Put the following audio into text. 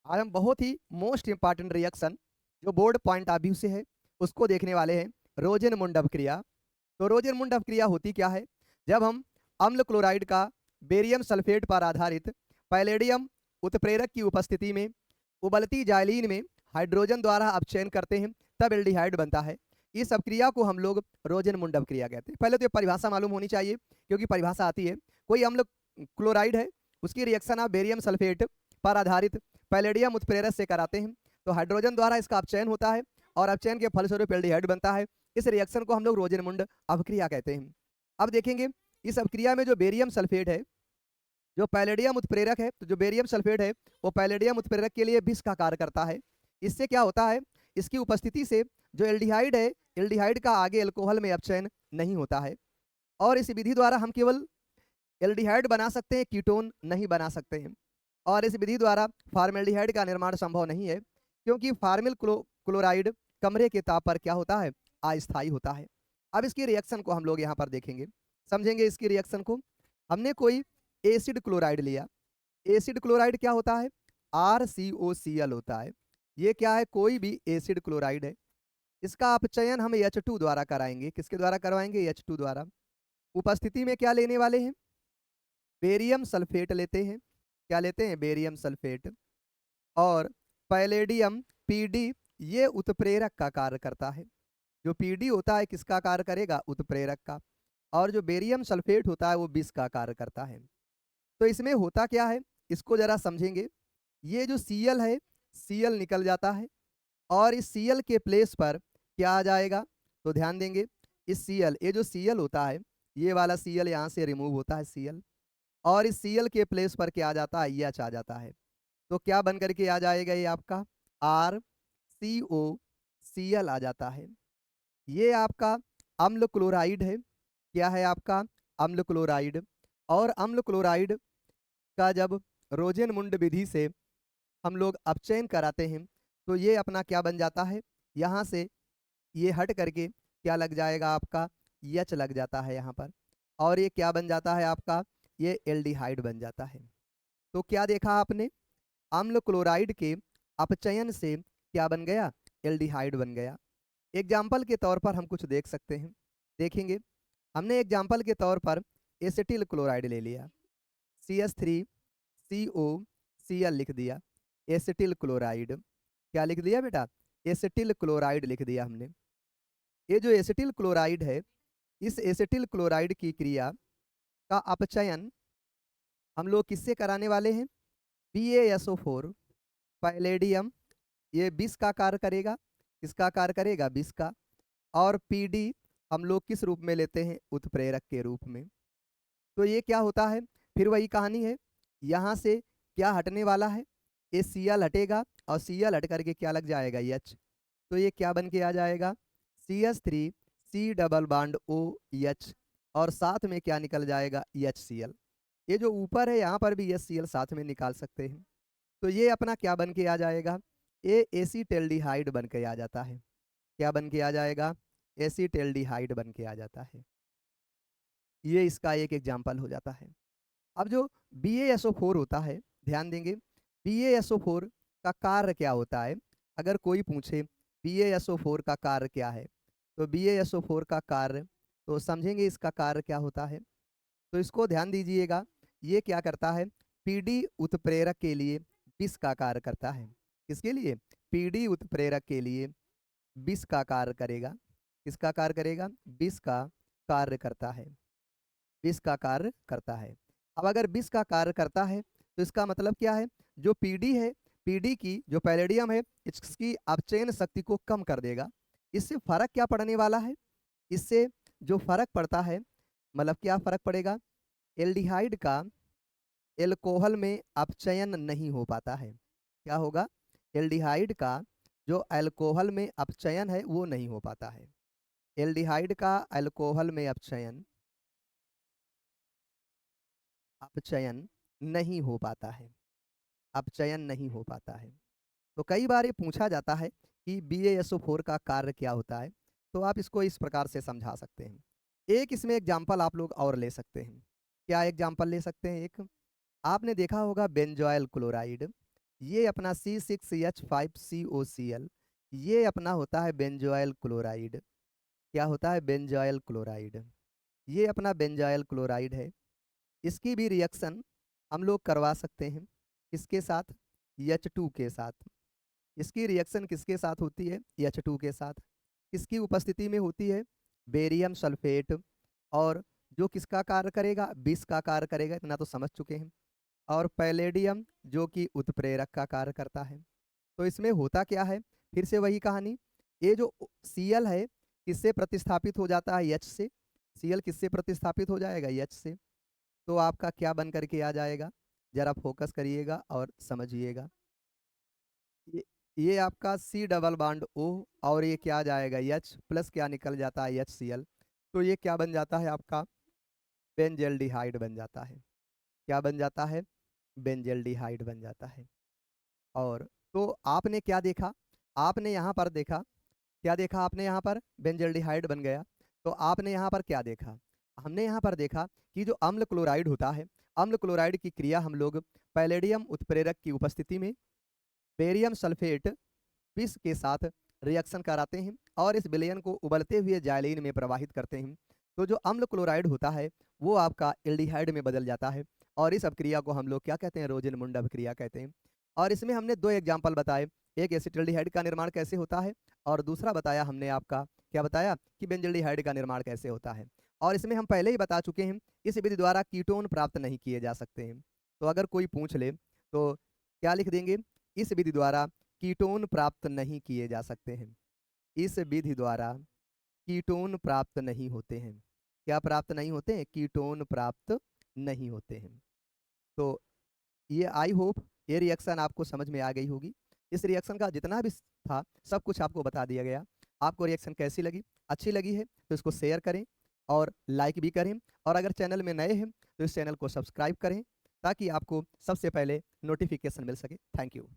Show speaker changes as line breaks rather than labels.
आज हम बहुत ही मोस्ट इंपॉर्टेंट रिएक्शन जो बोर्ड पॉइंट ऑफ व्यू से है उसको देखने वाले हैं। रोजन मुंड अपक्रिया। तो रोजन मुंड अपक्रिया होती क्या है? जब हम अम्ल क्लोराइड का बेरियम सल्फेट पर आधारित पैलेडियम उत्प्रेरक की उपस्थिति में उबलती जाइलीन में हाइड्रोजन द्वारा अपचयन करते हैं, तब एल्डिहाइड बनता है। इस अपक्रिया को हम लोग रोजन मुंड अपक्रिया कहते हैं। पहले तो ये परिभाषा मालूम होनी चाहिए, क्योंकि परिभाषा आती है। कोई अम्ल क्लोराइड है, उसकी रिएक्शन आप बेरियम सल्फेट पर आधारित पैलेडियम उत्प्रेरक से कराते हैं, तो हाइड्रोजन द्वारा इसका अपचयन होता है और अपचयन के फलस्वरूप एल्डिहाइड बनता है। इस रिएक्शन को हम लोग रोजनमुंड अपक्रिया कहते हैं। अब देखेंगे इस अपक्रिया में जो बेरियम सल्फेट है, जो पैलेडियम उत्प्रेरक है, तो जो बेरियम सल्फेट है वो पैलेडियम उत्प्रेरक के लिए विष का कार्य करता है। इससे क्या होता है? इसकी उपस्थिति से जो एल्डिहाइड है, एल्डिहाइड का आगे अल्कोहल में अपचयन नहीं होता है। और इस विधि द्वारा हम केवल एल्डिहाइड बना सकते हैं, कीटोन नहीं बना सकते हैं। और इस विधि द्वारा फार्मेल्डिहाइड का निर्माण संभव नहीं है, क्योंकि फार्मिल क्लोराइड कमरे के ताप पर क्या होता है? अस्थायी होता है। अब इसकी रिएक्शन को हम लोग यहाँ पर देखेंगे, समझेंगे इसकी रिएक्शन को। हमने कोई एसिड क्लोराइड लिया। एसिड क्लोराइड क्या होता है? RCOCl होता है। ये क्या है? कोई भी एसिड क्लोराइड है। इसका अपचयन हम H2 द्वारा कराएंगे। किसके द्वारा करवाएंगे? H2 द्वारा। उपस्थिति में क्या लेने वाले हैं? बेरियम सल्फेट लेते हैं। क्या लेते हैं? Barium sulphate. और पैलेडियम PD ये उत्प्रेरक का कार्य करता है। जो PD होता है किसका कार्य करेगा? उत्प्रेरक का। और जो बेरियम सल्फेट होता है वो विष का कार्य करता है। तो इसमें होता क्या है, इसको जरा समझेंगे। ये जो Cl है, Cl निकल जाता है और इस Cl के प्लेस पर क्या आ जाएगा? तो ध्यान देंगे, इस Cl, ये जो Cl होता है, ये वाला Cl यहाँ से रिमूव होता है Cl, और इस Cl के प्लेस पर क्या आ जाता है? H आ जाता है। तो क्या बन करके आ जाएगा? ये आपका RCOCl आ जाता है। ये आपका अम्ल क्लोराइड है। क्या है आपका? अम्ल क्लोराइड। और अम्ल क्लोराइड का जब रोजेनमुंड विधि से हम लोग अपचयन कराते हैं, तो ये अपना क्या बन जाता है? यहाँ से ये हट करके क्या लग जाएगा आपका? H लग जाता है यहाँ पर। और ये क्या बन जाता है आपका? ये एल्डिहाइड बन जाता है। तो क्या देखा आपने? अम्ल क्लोराइड के अपचयन से क्या बन गया? एल्डिहाइड बन गया। एग्जाम्पल के तौर पर हम कुछ देख सकते हैं, देखेंगे। हमने एग्जाम्पल के तौर पर एसिटिल क्लोराइड ले लिया, CH3COCl लिख दिया। एसिटिल क्लोराइड क्या लिख दिया बेटा? एसिटिल क्लोराइड लिख दिया हमने। ये जो एसिटिल क्लोराइड है, इस एसिटिल क्लोराइड की क्रिया का अपचयन हम लोग किससे कराने वाले हैं? PaSO4 पैलेडियम, ये विष का कार्य करेगा। किसका कार्य करेगा? विष का। और PD हम लोग किस रूप में लेते हैं? उत्प्रेरक के रूप में। तो ये क्या होता है? फिर वही कहानी है। यहाँ से क्या हटने वाला है? ये Cl हटेगा और Cl हट करके क्या लग जाएगा? H। तो ये क्या बन के आ जाएगा? CH3C डबल बॉन्ड OH, और साथ में क्या निकल जाएगा? HCl। ये जो ऊपर है यहाँ पर भी HCl साथ में निकाल सकते हैं। तो ये अपना क्या बन के आ जाएगा? ये एसीटेल्डिहाइड बन के आ जाता है। क्या बन के आ जाएगा? एसीटेल्डिहाइड बन के आ जाता है। ये इसका एक एग्जाम्पल हो जाता है। अब जो BaSO4 होता है, ध्यान देंगे, BaSO4 का कार्य क्या होता है? अगर कोई पूछे BaSO4 का कार्य क्या है, तो BaSO4 का कार्य, तो समझेंगे इसका कार्य क्या होता है। तो इसको ध्यान दीजिएगा। ये क्या करता है? PD उत्प्रेरक के लिए विष का कार्य करता है। किसके लिए? PD उत्प्रेरक के लिए विष का कार्य करेगा। किसका कार्य करेगा? विष का कार्य करता है। विष का कार्य करता है। अब अगर विष का कार्य करता है तो इसका मतलब क्या है? जो PD है, PD की जो पैलेडियम है, इसकी अपचयन शक्ति को कम कर देगा। इससे फर्क क्या पड़ने वाला है? इससे जो फर्क पड़ता है, मतलब क्या फर्क पड़ेगा? एल्डिहाइड का एल्कोहल में अपचयन नहीं हो पाता है। क्या होगा? एल्डिहाइड का जो अल्कोहल में अपचयन है वो नहीं हो पाता है। एल्डिहाइड का अल्कोहल में अपचयन अपचयन नहीं हो पाता है। अपचयन नहीं हो पाता है। तो कई बार ये पूछा जाता है कि BaSO4 का कार्य क्या होता है, तो आप इसको इस प्रकार से समझा सकते हैं। एक इसमें एग्जाम्पल आप लोग और ले सकते हैं। क्या एग्जाम्पल ले सकते हैं? एक आपने देखा होगा बेंजोइल क्लोराइड। ये अपना C6H5COCl, ये अपना होता है बेंजोइल क्लोराइड। क्या होता है? Benzoyl chloride. ये अपना बेंजोइल क्लोराइड है। इसकी भी रिएक्शन हम लोग करवा सकते हैं किसके साथ? H2 के साथ। इसकी रिएक्शन किसके साथ होती है? H2 के साथ। किसकी उपस्थिति में होती है? Barium sulphate. और जो किसका कार्य करेगा? विष का कार्य करेगा, इतना तो समझ चुके हैं। और पैलेडियम जो कि उत्प्रेरक का कार्य करता है। तो इसमें होता क्या है? फिर से वही कहानी। ये जो Cl है किससे प्रतिस्थापित हो जाता है? H से। Cl किससे प्रतिस्थापित हो जाएगा? H से। तो आपका क्या बन करके आ जाएगा? जरा फोकस करिएगा और समझिएगा। ये ये आपका C डबल बॉन्ड O, और ये क्या आ जाएगा? H प्लस क्या निकल जाता है? HCl। तो ये क्या बन जाता है आपका? बेंजेल्डिहाइड बन जाता है। क्या बन जाता है? बेंजेल्डिहाइड बन जाता है। और तो आपने क्या देखा? आपने यहाँ पर देखा, क्या देखा आपने यहाँ पर? बेंजेल्डिहाइड बन गया। तो आपने यहाँ पर क्या देखा? हमने यहाँ पर देखा कि जो अम्ल क्लोराइड होता है, अम्ल क्लोराइड की क्रिया हम लोग पैलेडियम उत्प्रेरक की उपस्थिति में बेरियम सल्फेट विष के साथ रिएक्शन कराते हैं और इस विलयन को उबलते हुए जाइलीन में प्रवाहित करते हैं। तो जो अम्ल क्लोराइड होता है वो आपका एल्डिहाइड में बदल जाता है, और इस अभिक्रिया को हम लोग क्या कहते हैं? रोजन मुंड अभिक्रिया कहते हैं। और इसमें हमने दो एग्जाम्पल बताए, एक एसिटिल्डिहाइड का निर्माण कैसे होता है, और दूसरा बताया हमने आपका, क्या बताया? कि बेंजल्डिहाइड का निर्माण कैसे होता है। और इसमें हम पहले ही बता चुके हैं, इस विधि द्वारा कीटोन प्राप्त नहीं किए जा सकते हैं। तो अगर कोई पूछ ले तो क्या लिख देंगे? इस विधि द्वारा कीटोन प्राप्त नहीं किए जा सकते हैं। इस विधि द्वारा कीटोन प्राप्त नहीं होते हैं। क्या प्राप्त नहीं होते हैं? कीटोन प्राप्त नहीं होते हैं। तो ये आई होप ये रिएक्शन आपको समझ में आ गई होगी। इस रिएक्शन का जितना भी था सब कुछ आपको बता दिया गया। आपको रिएक्शन कैसी लगी? अच्छी लगी है तो इसको शेयर करें और लाइक भी करें, और अगर चैनल में नए हैं तो इस चैनल को सब्सक्राइब करें ताकि आपको सबसे पहले नोटिफिकेशन मिल सके। Thank you.